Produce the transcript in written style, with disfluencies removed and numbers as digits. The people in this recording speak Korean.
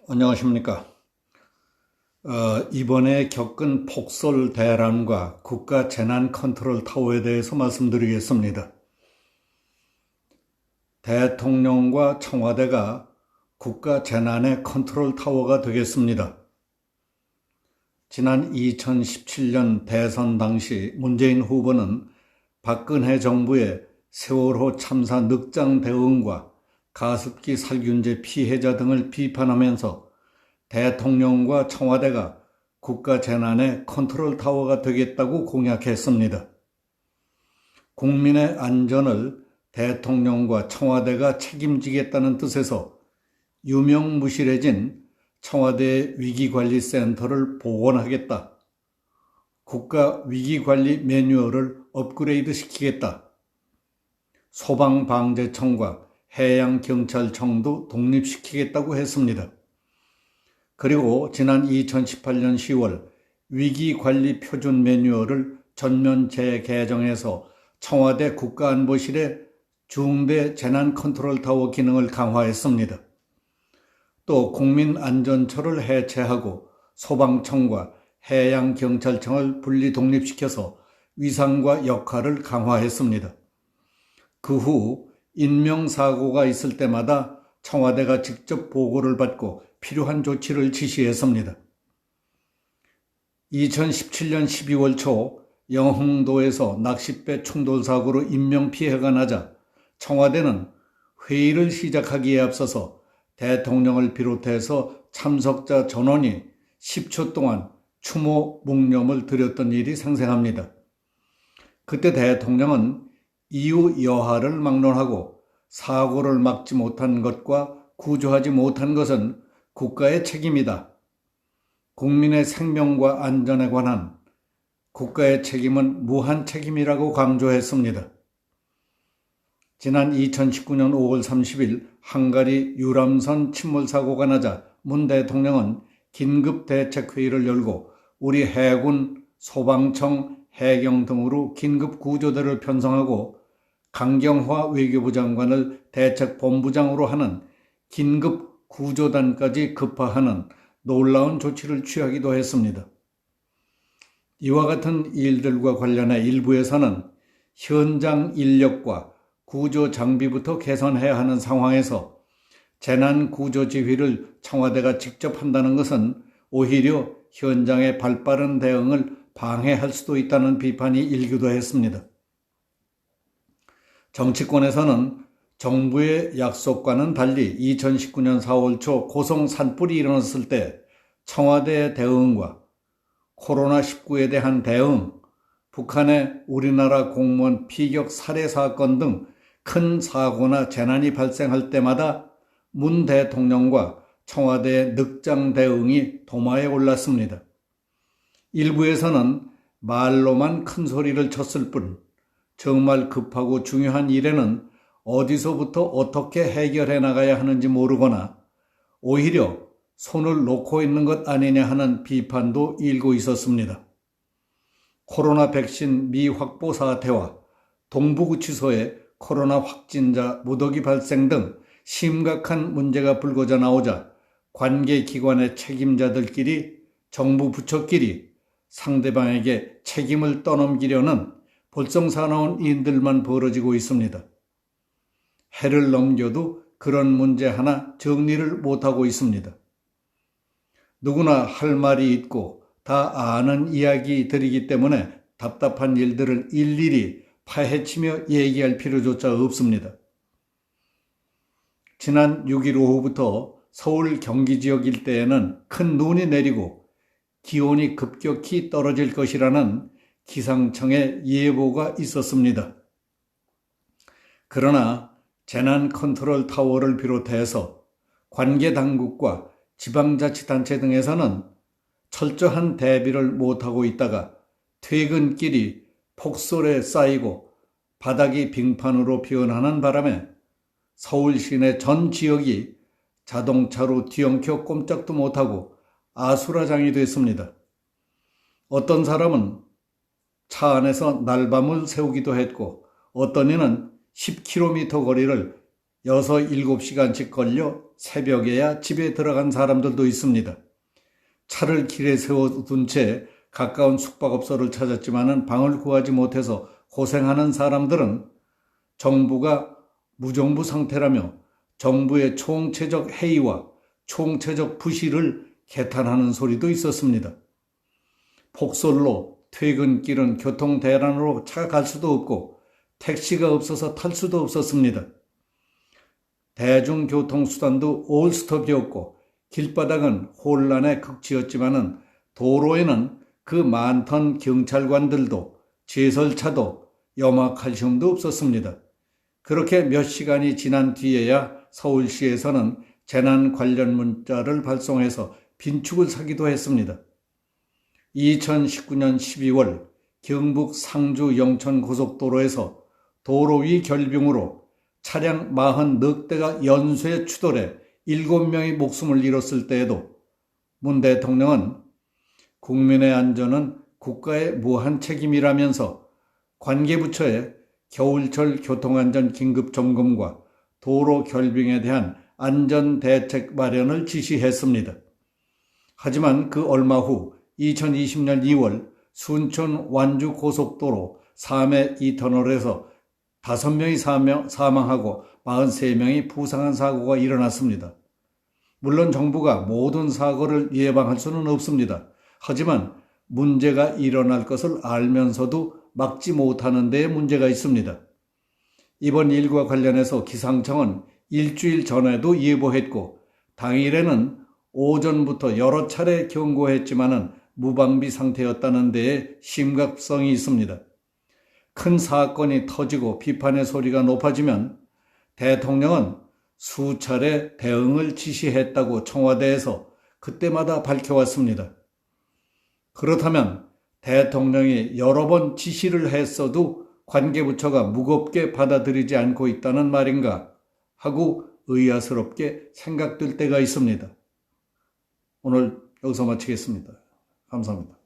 안녕하십니까. 이번에 겪은 폭설 대란과 국가 재난 컨트롤 타워에 대해서 말씀드리겠습니다. 대통령과 청와대가 국가 재난의 컨트롤 타워가 되겠습니다. 지난 2017년 대선 당시 문재인 후보는 박근혜 정부의 세월호 참사 늑장 대응과 가습기 살균제 피해자 등을 비판하면서 대통령과 청와대가 국가 재난의 컨트롤 타워가 되겠다고 공약했습니다. 국민의 안전을 대통령과 청와대가 책임지겠다는 뜻에서 유명무실해진 청와대 위기관리센터를 복원하겠다. 국가 위기관리 매뉴얼을 업그레이드 시키겠다. 소방방재청과 해양경찰청도 독립시키겠다고 했습니다. 그리고 지난 2018년 10월 위기관리 표준 매뉴얼을 전면 재개정해서 청와대 국가안보실의 중대 재난 컨트롤 타워 기능을 강화했습니다. 또 국민안전처를 해체하고 소방청과 해양경찰청을 분리 독립시켜서 위상과 역할을 강화했습니다. 그 후 인명사고가 있을 때마다 청와대가 직접 보고를 받고 필요한 조치를 지시했습니다. 2017년 12월 초 영흥도에서 낚싯배 충돌 사고로 인명피해가 나자 청와대는 회의를 시작하기에 앞서서 대통령을 비롯해서 참석자 전원이 10초 동안 추모 묵념을 드렸던 일이 생생합니다. 그때 대통령은 이유 여하를 막론하고 사고를 막지 못한 것과 구조하지 못한 것은 국가의 책임이다. 국민의 생명과 안전에 관한 국가의 책임은 무한 책임이라고 강조했습니다. 지난 2019년 5월 30일 헝가리 유람선 침몰 사고가 나자 문 대통령은 긴급대책회의를 열고 우리 해군, 소방청, 해경 등으로 긴급구조대를 편성하고 강경화 외교부 장관을 대책본부장으로 하는 긴급구조단까지 급파하는 놀라운 조치를 취하기도 했습니다. 이와 같은 일들과 관련해 일부에서는 현장 인력과 구조 장비부터 개선해야 하는 상황에서 재난구조 지휘를 청와대가 직접 한다는 것은 오히려 현장의 발빠른 대응을 방해할 수도 있다는 비판이 일기도 했습니다. 정치권에서는 정부의 약속과는 달리 2019년 4월 초 고성 산불이 일어났을 때 청와대의 대응과 코로나19에 대한 대응, 북한의 우리나라 공무원 피격 살해 사건 등 큰 사고나 재난이 발생할 때마다 문 대통령과 청와대의 늑장 대응이 도마에 올랐습니다. 일부에서는 말로만 큰 소리를 쳤을 뿐 정말 급하고 중요한 일에는 어디서부터 어떻게 해결해 나가야 하는지 모르거나 오히려 손을 놓고 있는 것 아니냐 하는 비판도 일고 있었습니다. 코로나 백신 미확보 사태와 동부구치소에 코로나 확진자 무더기 발생 등 심각한 문제가 불거져 나오자 관계기관의 책임자들끼리 정부 부처끼리 상대방에게 책임을 떠넘기려는 볼썽사나운 일들만 벌어지고 있습니다. 해를 넘겨도 그런 문제 하나 정리를 못하고 있습니다. 누구나 할 말이 있고 다 아는 이야기들이기 때문에 답답한 일들을 일일이 파헤치며 얘기할 필요조차 없습니다. 지난 6일 오후부터 서울 경기 지역 일대에는 큰 눈이 내리고 기온이 급격히 떨어질 것이라는 기상청의 예보가 있었습니다. 그러나 재난 컨트롤 타워를 비롯해서 관계 당국과 지방자치단체 등에서는 철저한 대비를 못하고 있다가 퇴근길이 폭설에 쌓이고 바닥이 빙판으로 변하는 바람에 서울 시내 전 지역이 자동차로 뒤엉켜 꼼짝도 못하고 아수라장이 됐습니다. 어떤 사람은 차 안에서 날밤을 새우기도 했고 어떤 이는 10km 거리를 6, 7시간씩 걸려 새벽에야 집에 들어간 사람들도 있습니다. 차를 길에 세워둔 채 가까운 숙박업소를 찾았지만 방을 구하지 못해서 고생하는 사람들은 정부가 무정부 상태라며 정부의 총체적 해이와 총체적 부실을 개탄하는 소리도 있었습니다. 폭설로 퇴근길은 교통대란으로 차가 갈 수도 없고 택시가 없어서 탈 수도 없었습니다. 대중교통수단도 올스톱이었고 길바닥은 혼란의 극치였지만 도로에는 그 많던 경찰관들도 제설차도 염화칼슘도 없었습니다. 그렇게 몇 시간이 지난 뒤에야 서울시에서는 재난 관련 문자를 발송해서 빈축을 사기도 했습니다. 2019년 12월 경북 상주 영천 고속도로에서 도로 위 결빙으로 차량 40넉대가 연쇄 추돌해 7명의 목숨을 잃었을 때에도 문 대통령은 국민의 안전은 국가의 무한 책임이라면서 관계부처에 겨울철 교통안전 긴급점검과 도로 결빙에 대한 안전대책 마련을 지시했습니다. 하지만 그 얼마 후 2020년 2월 순천 완주 고속도로 3회 2터널에서 5명이 사망하고 43명이 부상한 사고가 일어났습니다. 물론 정부가 모든 사고를 예방할 수는 없습니다. 하지만 문제가 일어날 것을 알면서도 막지 못하는 데에 문제가 있습니다. 이번 일과 관련해서 기상청은 일주일 전에도 예보했고 당일에는 오전부터 여러 차례 경고했지만 무방비 상태였다는 데에 심각성이 있습니다. 큰 사건이 터지고 비판의 소리가 높아지면 대통령은 수차례 대응을 지시했다고 청와대에서 그때마다 밝혀왔습니다. 그렇다면 대통령이 여러 번 지시를 했어도 관계부처가 무겁게 받아들이지 않고 있다는 말인가 하고 의아스럽게 생각될 때가 있습니다. 오늘 여기서 마치겠습니다. 감사합니다.